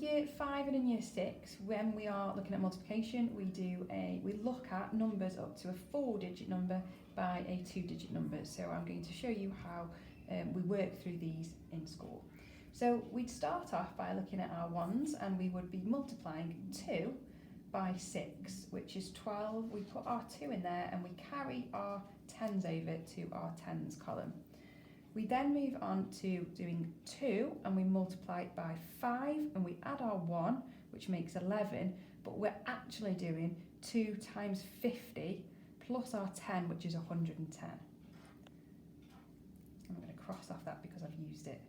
year 5 and in year 6, when we are looking at multiplication, we look at numbers up to a 4-digit number by a 2-digit number. So I'm going to show you how we work through these in school. So we'd start off by looking at our ones, and we would be multiplying 2 by 6, which is 12. We put our 2 in there and we carry our tens over to our tens column. We then move on to doing 2 and we multiply it by 5 and we add our 1, which makes 11, but we're actually doing 2 times 50 plus our 10, which is 110. I'm going to cross off that because I've used it.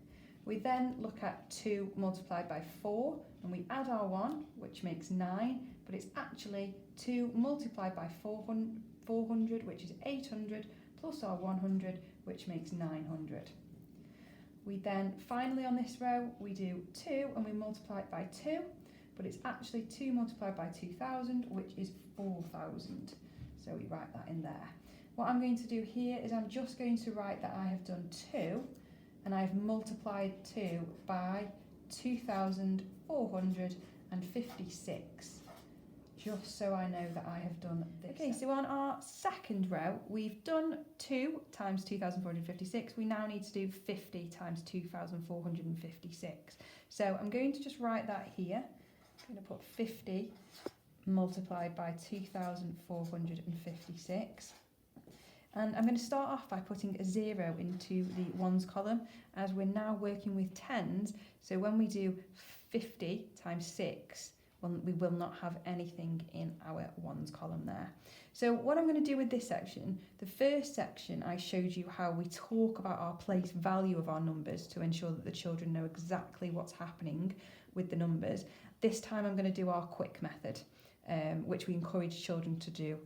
We then look at 2 multiplied by 4 and we add our 1, which makes 9, but it's actually 2 multiplied by 400, which is 800, plus our 100, which makes 900. We then, finally on this row, we do 2 and we multiply it by 2, but it's actually 2 multiplied by 2000, which is 4000. So we write that in there. What I'm going to do here is I'm just going to write that I have done 2 and I've multiplied 2 by 2456. Just so I know that I have done this. Okay, so on our second row, we've done 2 times 2456. We now need to do 50 times 2456. So I'm going to just write that here. I'm going to put 50 multiplied by 2456. And I'm going to start off by putting a 0 into the ones column, as we're now working with tens. So when we do 50 times 6, we will not have anything in our ones column there. So what I'm going to do with this section, the first section I showed you how we talk about our place value of our numbers to ensure that the children know exactly what's happening with the numbers. This time I'm going to do our quick method, which we encourage children to do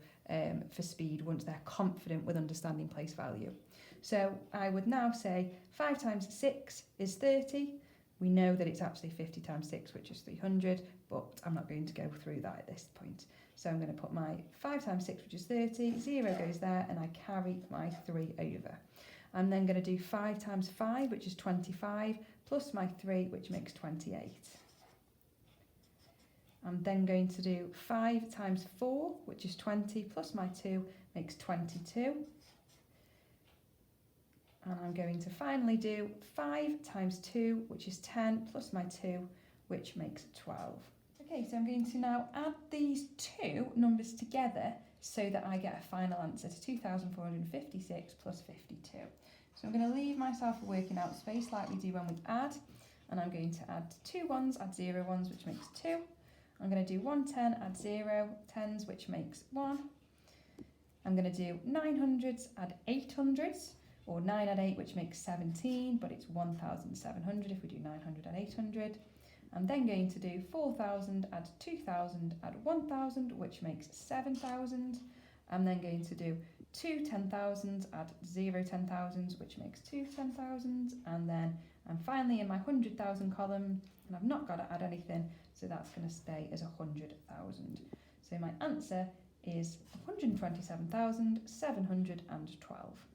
for speed once they're confident with understanding place value. So I would now say 5 times 6 is 30. We know that it's actually 50 times 6, which is 300, but I'm not going to go through that at this point. So I'm going to put my 5 times 6, which is 30, 0 goes there, and I carry my 3 over. I'm then going to do 5 times 5, which is 25, plus my 3, which makes 28. I'm then going to do 5 times 4, which is 20, plus my 2 makes 22. And I'm going to finally do 5 times 2, which is 10, plus my 2, which makes 12. Okay, so I'm going to now add these two numbers together so that I get a final answer to 2456 plus 52. So I'm going to leave myself a working out space like we do when we add, and I'm going to add 2 ones, add 0 ones, which makes 2. I'm going to do 1 10, add 0 tens, which makes 1. I'm going to do 900s, add 800s, or 9 add 8, which makes 17, but it's 1,700 if we do 900 add 800. I'm then going to do 4,000, add 2,000, add 1,000, which makes 7,000. I'm then going to do 2 10,000s, add 0 10,000s, which makes 2 10,000s. And then I'm finally in my 100,000 column, and I've not got to add anything, so that's going to stay as 100,000. So my answer is 127,712.